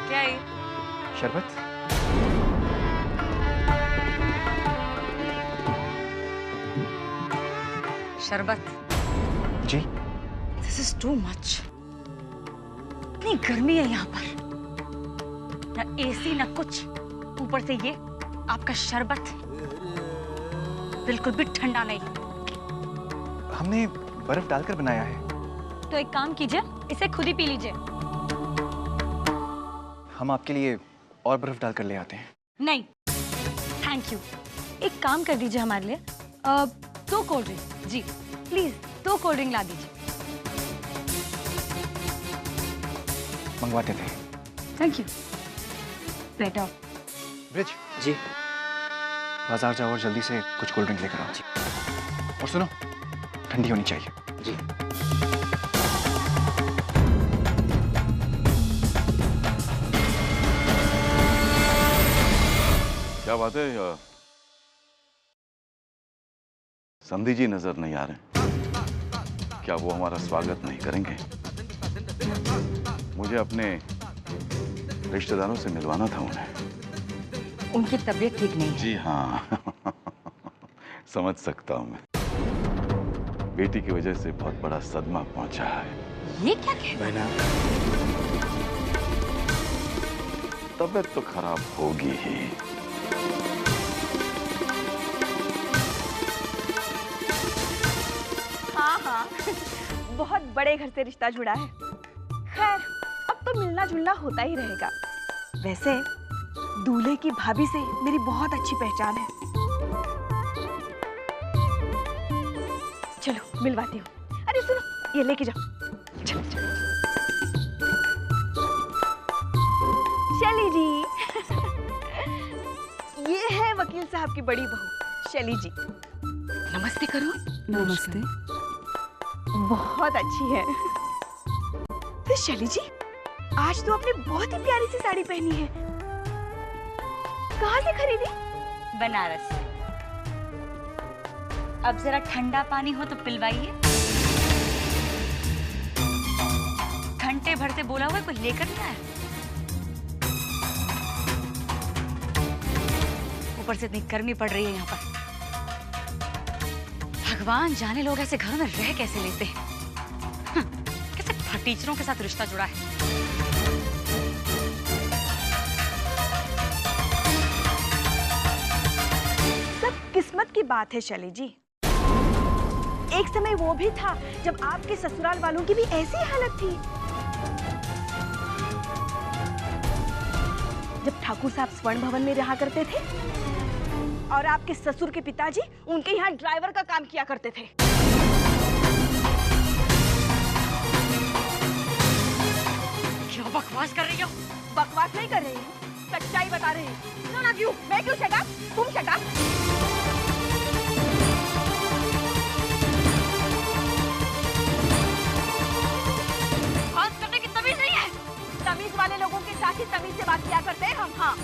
क्या है? शरबत। शरबत? जी। This is too much. इतनी गर्मी है यहाँ पर, ना एसी ना कुछ, ऊपर से ये आपका शरबत बिल्कुल भी ठंडा नहीं। हमने बर्फ डालकर बनाया है। तो एक काम कीजिए, इसे खुद ही पी लीजिए। हम आपके लिए और बर्फ डालकर ले आते हैं। नहीं, थैंक यू। एक काम कर दीजिए हमारे लिए, 2 कोल्ड ड्रिंक। जी प्लीज 2 कोल्ड ड्रिंक ला दीजिए। मंगवाते थे। Thank you. बेटा ब्रिज जी। बाजार जाओ और जल्दी से कुछ कोल्ड ड्रिंक लेकर आओ। जी। और सुनो, ठंडी होनी चाहिए। जी। क्या बात है, संधि जी नजर नहीं आ रहे? क्या वो हमारा स्वागत नहीं करेंगे? मुझे अपने रिश्तेदारों से मिलवाना था उन्हें। उनकी तबीयत ठीक नहीं है। जी हाँ समझ सकता हूँ मैं। बेटी की वजह से बहुत बड़ा सदमा पहुंचा है। ये क्या कह रहे हैं? तबीयत तो खराब होगी ही। हाँ बहुत बड़े घर से रिश्ता जुड़ा है। खैर अब तो मिलना जुलना होता ही रहेगा। वैसे दूल्हे की भाभी से मेरी बहुत अच्छी पहचान है। चलो मिलवाती हूँ। अरे सुनो, ये लेके जाओ। चलो चलो। शैली जी ये है वकील साहब की बड़ी बहू शैली जी। नमस्ते करो। नमस्ते। बहुत अच्छी है। तो शैली जी आज तो आपने बहुत ही प्यारी सी साड़ी पहनी है। कहाँ से खरीदी? बनारस से। अब जरा ठंडा पानी हो तो पिलवाइए। घंटे भर से बोला हुआ कोई लेकर नहीं आया। ऊपर से इतनी गर्मी पड़ रही है यहाँ पर। भगवान जाने लोग ऐसे घरों में रह कैसे लेते हैं। कैसे फटीचरों के साथ रिश्ता जुड़ा है। सब किस्मत की बात है शैली जी। एक समय वो भी था जब आपके ससुराल वालों की भी ऐसी हालत थी। जब ठाकुर साहब स्वर्ण भवन में रहा करते थे और आपके ससुर के पिताजी उनके यहाँ ड्राइवर का काम किया करते थे। क्या बकवास कर रही हो? बकवास नहीं कर रही हूँ, सच्चाई बता रही हूँ। ना क्यों? मैं क्यों शट अप? तुम शट अप। बात करने की तमीज नहीं है। तमीज वाले लोगों के साथ ही तमीज से बात किया करते हैं हम। हाँ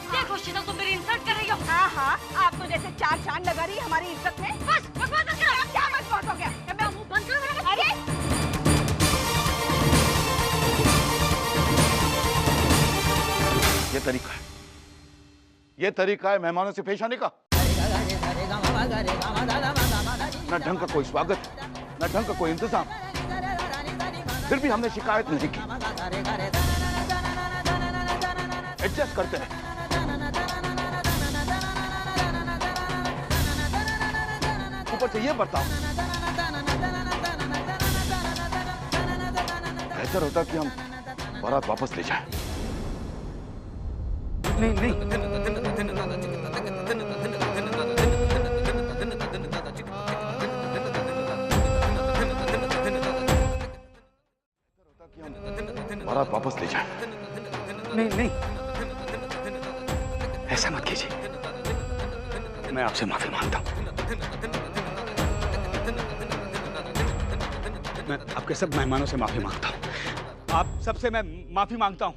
देखो शीतल, तुम मेरी इंसल्ट कर रही हो। हाँ आप तो जैसे 4 चांद लगा रही हमारी इज्जत में। बस बकवास मत करो। क्या बकवास हो गया? मैं मुंह बंद करो। अरे ये तरीका है मेहमानों से पेश आने का। न ढंग का कोई स्वागत, न ढंग का कोई इंतजाम। फिर भी हमने शिकायत नहीं की। एडजस्ट करते रहे। ऊपर से ये बर्ताव। बेहतर होता कि हम बारात वापस ले जाएं। नहीं बारात वापस ले जाएं। नहीं ऐसा मत कीजिए। मैं आपसे माफी मांगता हूँ। मैं आपके सब मेहमानों से माफी मांगता हूँ। आप सबसे मैं माफी मांगता हूँ।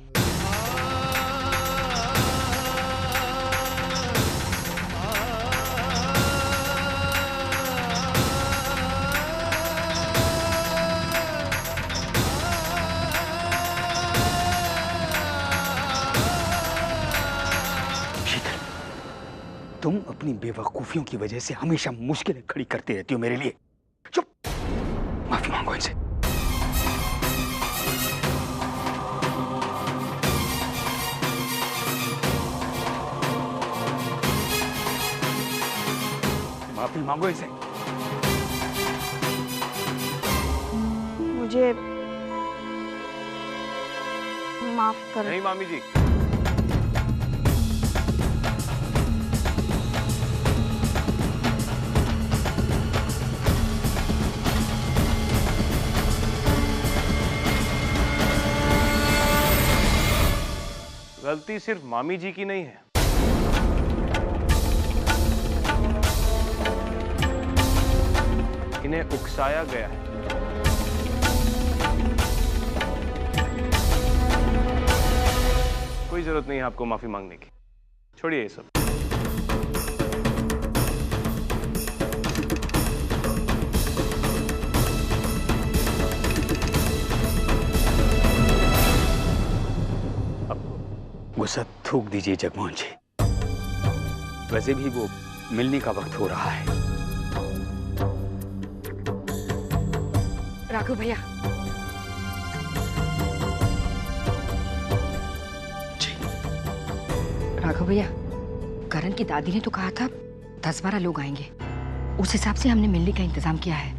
शीतल, तुम अपनी बेवकूफियों की वजह से हमेशा मुश्किलें खड़ी करती रहती हो मेरे लिए। चुप, माफी मांगो इनसे। माफी मांगो इनसे। मुझे माफ करो। नहीं मामी जी, गलती सिर्फ मामी जी की नहीं है, इन्हें उकसाया गया है। कोई जरूरत नहीं है आपको माफी मांगने की, छोड़िए ये सब। गुस्सा थूक दीजिए जगमोहन जी। वैसे भी वो मिलने का वक्त हो रहा है। राघव भैया, जी राघव भैया, करण की दादी ने तो कहा था 10-12 लोग आएंगे। उस हिसाब से हमने मिलने का इंतजाम किया है।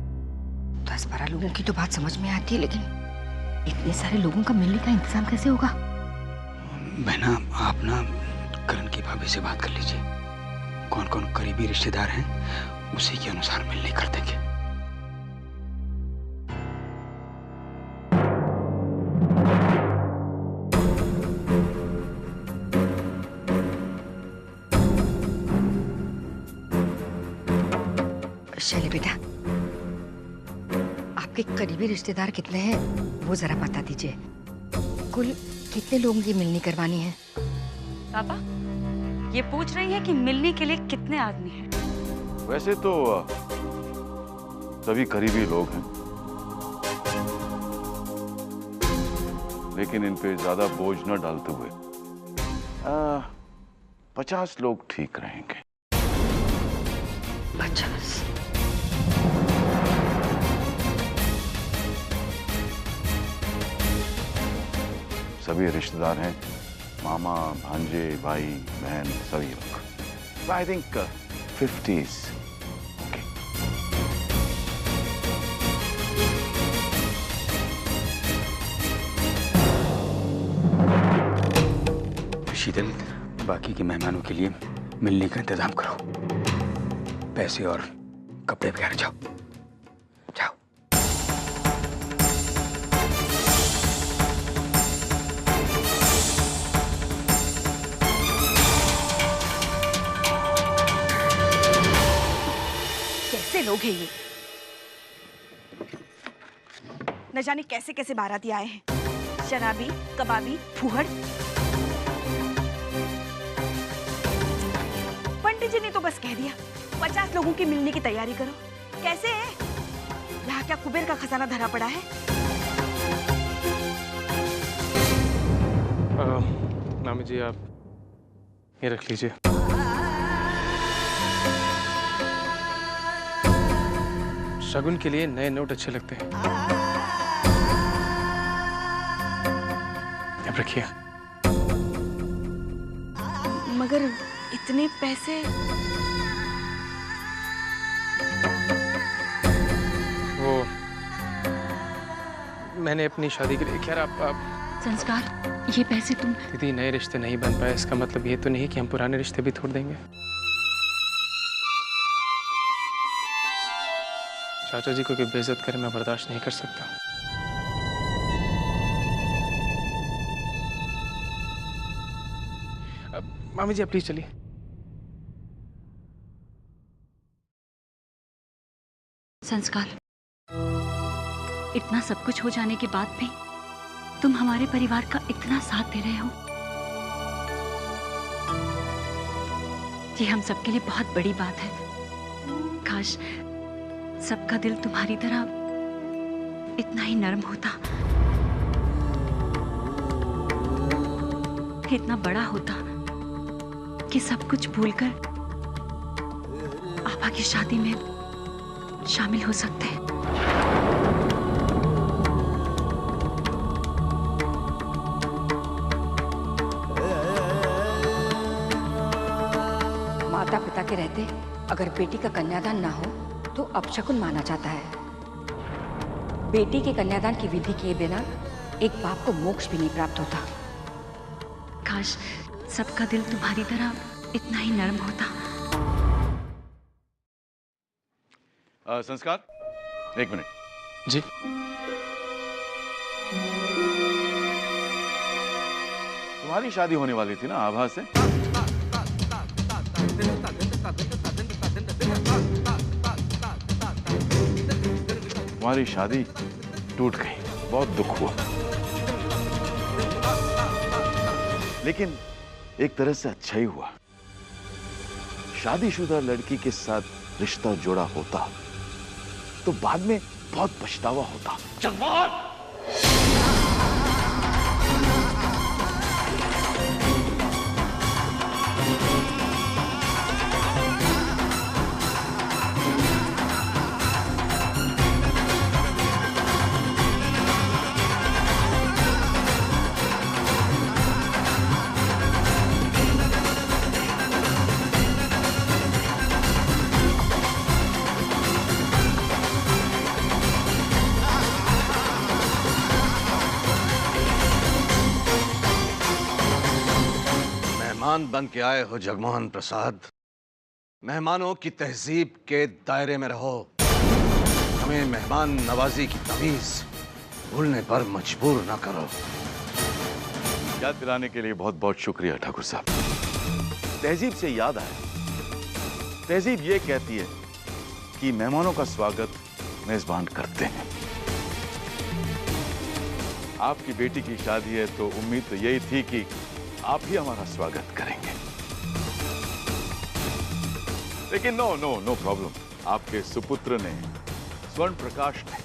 10-12 लोगों की तो बात समझ में आती है, लेकिन इतने सारे लोगों का मिलने का इंतजाम कैसे होगा? बहना, आप ना करण की भाभी से बात कर लीजिए। कौन कौन करीबी रिश्तेदार हैं, उसी के अनुसार मिलने कर देंगे। शैली बेटा, आपके करीबी रिश्तेदार कितने हैं वो जरा बता दीजिए। कुल कितने लोगों की मिलनी करवानी है? पापा, ये पूछ रही है कि मिलने के लिए कितने आदमी हैं। वैसे तो सभी करीबी लोग हैं, लेकिन इन पे ज्यादा बोझ न डालते हुए 50 लोग ठीक रहेंगे। 50? सभी रिश्तेदार हैं, मामा, भांजे, भाई, बहन, सभी लोग। I think 50s। ओके। शीतल, बाकी के मेहमानों के लिए मिलने का इंतजाम करो। पैसे और कपड़े वगैरह जाओ जाओ। कैसे लोग हैं ये? न जाने कैसे कैसे बाराती आए हैं। शराबी, कबाबी, फूहड़। पंडित जी ने तो बस कह दिया 50 लोगों की मिलने की तैयारी करो। कैसे है? यहाँ क्या कुबेर का खजाना धरा पड़ा है? मामी जी, आप ये रख लीजिए। शगुन के लिए नए नोट अच्छे लगते हैं। अब रखिए। मगर इतने पैसे? वो मैंने अपनी शादी के लिए। खैर, आप संस्कार, ये पैसे तुम। दीदी, नए रिश्ते नहीं बन पाए, इसका मतलब ये तो नहीं कि हम पुराने रिश्ते भी तोड़ देंगे। चाचा जी को कोई बेइज्जत करे मैं बर्दाश्त नहीं कर सकता। मामी जी, आप प्लीज चलिए। संस्कार, इतना सब कुछ हो जाने के बाद भी तुम हमारे परिवार का इतना साथ दे रहे हो, ये हम सबके लिए बहुत बड़ी बात है। काश सबका दिल तुम्हारी तरह इतना ही नरम होता, इतना बड़ा होता कि सब कुछ भूलकर आभा की शादी में शामिल हो सकते हैं। माता पिता के रहते अगर बेटी का कन्यादान ना हो तो अपशकुन माना जाता है। बेटी के कन्यादान की विधि किए बिना एक बाप को मोक्ष भी नहीं प्राप्त होता। काश सबका दिल तुम्हारी तरह इतना ही नरम होता। संस्कार, एक मिनट। जी। तुम्हारी शादी होने वाली थी ना आभा से? तुम्हारी शादी टूट गई, बहुत दुख हुआ, लेकिन एक तरह से अच्छा ही हुआ। शादीशुदा लड़की के साथ रिश्ता जोड़ा होता तो बाद में बहुत पछतावा होता। जगमोहन! मेहमान बन के आए हो जगमोहन प्रसाद, मेहमानों की तहजीब के दायरे में रहो। हमें मेहमान नवाजी की तमीज भूलने पर मजबूर ना करो। याद दिलाने के लिए बहुत बहुत शुक्रिया ठाकुर साहब। तहजीब से याद आया, तहजीब ये कहती है कि मेहमानों का स्वागत मेजबान करते हैं। आपकी बेटी की शादी है तो उम्मीद तो यही थी कि आप ही हमारा स्वागत करेंगे, लेकिन नो प्रॉब्लम। आपके सुपुत्र ने, स्वर्ण प्रकाश ने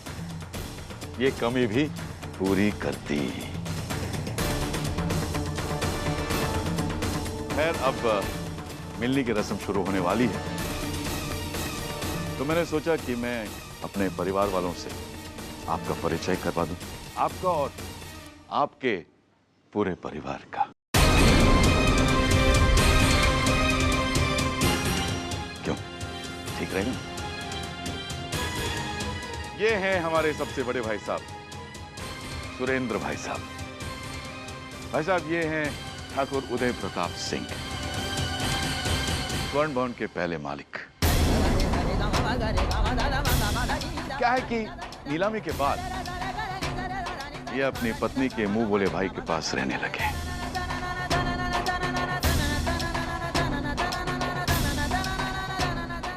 ये कमी भी पूरी कर दी। खैर, अब मिलने की रस्म शुरू होने वाली है, तो मैंने सोचा कि मैं अपने परिवार वालों से आपका परिचय करवा दूं, आपका और आपके पूरे परिवार का। क्यों, ठीक रहेगा? ये हैं हमारे सबसे बड़े भाई साहब, सुरेंद्र भाई साहब। भाई साहब, ये हैं ठाकुर उदय प्रताप सिंह, स्वर्ण भवन के पहले मालिक। क्या है कि नीलामी के बाद ये अपनी पत्नी के मुंह बोले भाई के पास रहने लगे।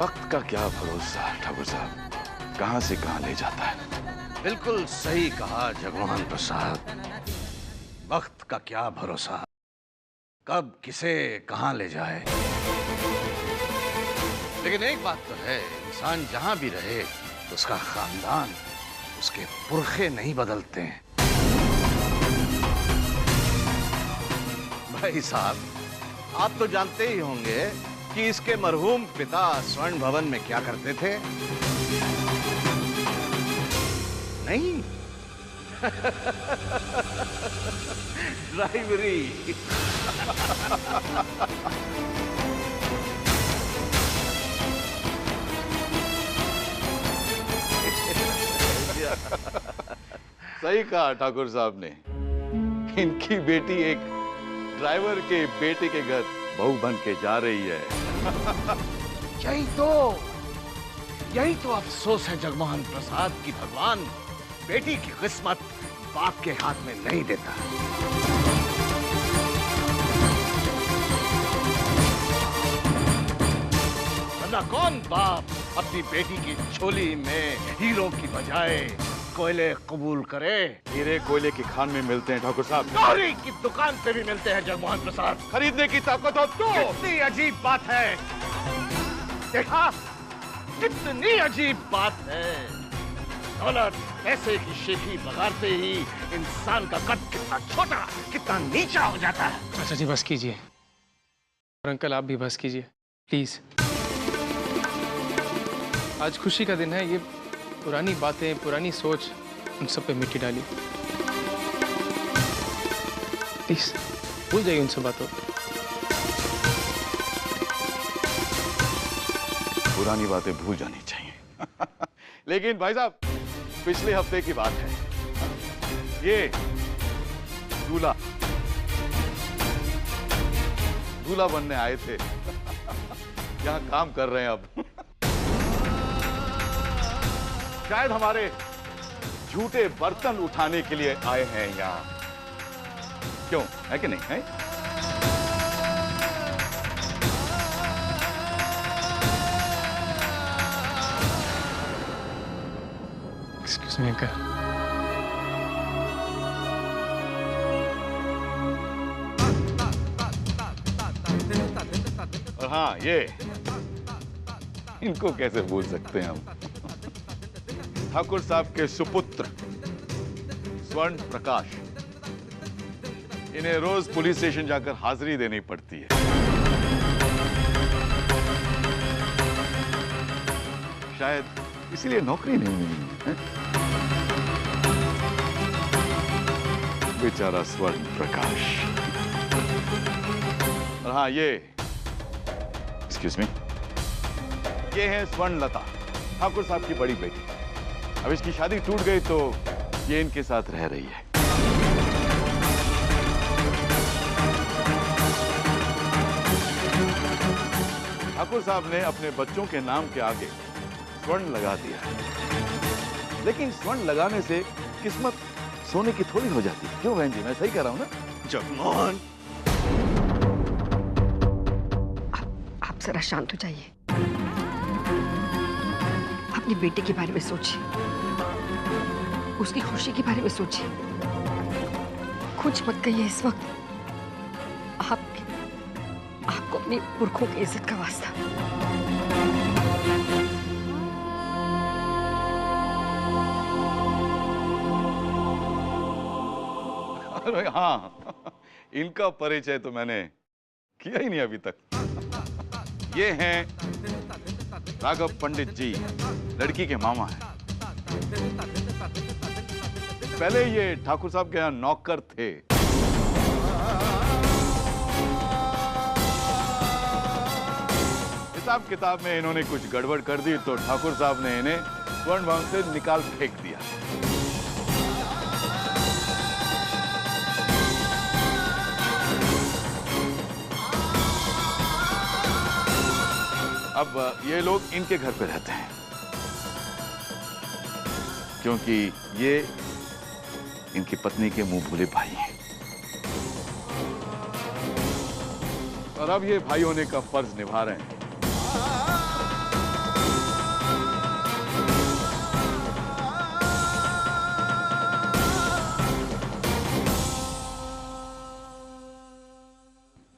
वक्त का क्या भरोसा ठाकुर साहब, कहां से कहां ले जाता है। बिल्कुल सही कहा जगमोहन प्रसाद, वक्त का क्या भरोसा, कब किसे कहां ले जाए। लेकिन एक बात तो है, इंसान जहां भी रहे उसका खानदान, उसके पुरखे नहीं बदलते हैं। भाई साहब, आप तो जानते ही होंगे कि इसके मरहूम पिता स्वर्ण भवन में क्या करते थे, नहीं? ड्राइवरी। सही कहा ठाकुर साहब ने, इनकी बेटी एक ड्राइवर के बेटे के घर बहू बन के जा रही है। यही तो अफसोस है जगमोहन प्रसाद की भगवान बेटी की किस्मत बाप के हाथ में नहीं देता। वरना कौन बाप अपनी बेटी की झोली में हीरो की बजाय कोयले कबूल करे। हीरे कोयले की खान में मिलते हैं ठाकुर साहब। गौरी की दुकान पे भी मिलते हैं जगमोहन प्रसाद। खरीदने की ताकत हो तो। कितनी अजीब बात है, देखा कितनी अजीब बात है। दौलत पैसे की शेखी बगाड़ते ही इंसान का कद कितना छोटा, कितना नीचा हो जाता है। चाचा जी बस कीजिए, और अंकल आप भी बस कीजिए प्लीज। आज खुशी का दिन है, ये पुरानी बातें, पुरानी सोच उन सब पे मिट्टी डाली। प्लीज भूल जाइए उन सब बातों को। पुरानी बातें भूल जानी चाहिए। लेकिन भाई साहब, पिछले हफ्ते की बात है, ये दूल्हा बनने आए थे। यहाँ काम कर रहे हैं अब। शायद हमारे झूठे बर्तन उठाने के लिए आए हैं यहाँ। क्यों, है कि नहीं है? Excuse me uncle. और हाँ, ये इनको कैसे भूल सकते हैं हम? ठाकुर साहब के सुपुत्र स्वर्ण प्रकाश। इन्हें रोज पुलिस स्टेशन जाकर हाजिरी देनी पड़ती है। शायद इसीलिए नौकरी नहीं मिली है। बेचारा स्वर्ण प्रकाश। और हाँ, ये एक्सक्यूज मी, ये है स्वर्ण लता, ठाकुर साहब की बड़ी बेटी। अब इसकी शादी टूट गई तो ये इनके साथ रह रही है। ठाकुर साहब ने अपने बच्चों के नाम के आगे स्वर्ण लगा दिया, लेकिन स्वर्ण लगाने से किस्मत सोने की थोड़ी हो जाती है। क्यों बहन जी, मैं सही कह रहा हूं ना? जगमोहन, आप जरा शांत हो जाइए, अपनी बेटे के बारे में सोचिए, उसकी खुशी के बारे में सोचिए। कुछ मत कहिए इस वक्त। आपको अपनी पुरखों की इज्जत का वास्ता। अरे हाँ, इनका परिचय तो मैंने किया ही नहीं अभी तक। ये हैं राघव पंडित जी, लड़की के मामा हैं। पहले ये ठाकुर साहब के यहाँ नौकर थे। हिसाब किताब में इन्होंने कुछ गड़बड़ कर दी तो ठाकुर साहब ने इन्हें स्वर्ण भवन से निकाल फेंक दिया। अब ये लोग इनके घर पे रहते हैं, क्योंकि ये इनकी पत्नी के मुंह भूले भाई हैं। और अब ये भाई होने का फर्ज निभा रहे हैं।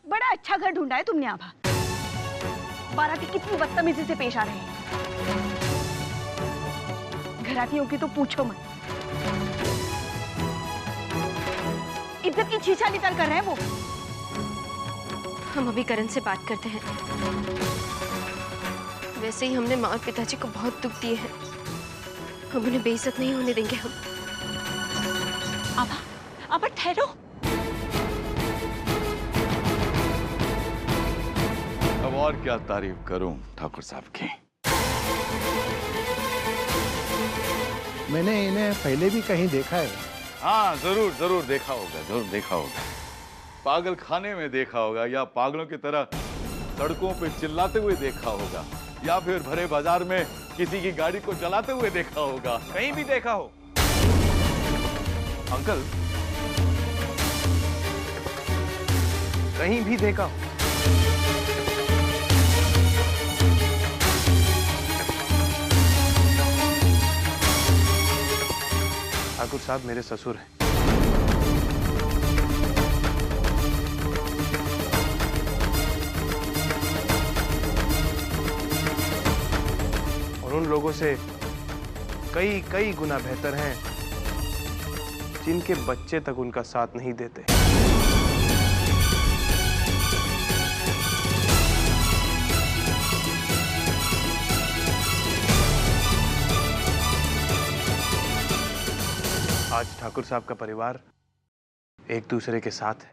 बड़ा अच्छा घर ढूंढा है तुमने आभा। बाराती कितनी बदतमीजी से पेश आ रहे हैं। घरातियों की तो पूछो मत। इज्जत की छीछा निकल कर रहे हैं वो। हम अभी करण से बात करते हैं। वैसे ही हमने माँ और पिताजी को बहुत दुख दिए हैं, हम उन्हें बेइज्जत नहीं होने देंगे। हम आभा ठहरो। अब और क्या तारीफ करूं ठाकुर साहब की। मैंने इन्हें पहले भी कहीं देखा है। हाँ, जरूर जरूर देखा होगा, जरूर देखा होगा। पागल खाने में देखा होगा, या पागलों की तरह सड़कों पे चिल्लाते हुए देखा होगा, या फिर भरे बाजार में किसी की गाड़ी को चलाते हुए देखा होगा। कहीं भी देखा हो अंकल, कहीं भी देखा हो। ठाकुर साहब मेरे ससुर हैं। और उन लोगों से कई कई गुना बेहतर हैं जिनके बच्चे तक उनका साथ नहीं देते। आज ठाकुर साहब का परिवार एक दूसरे के साथ है।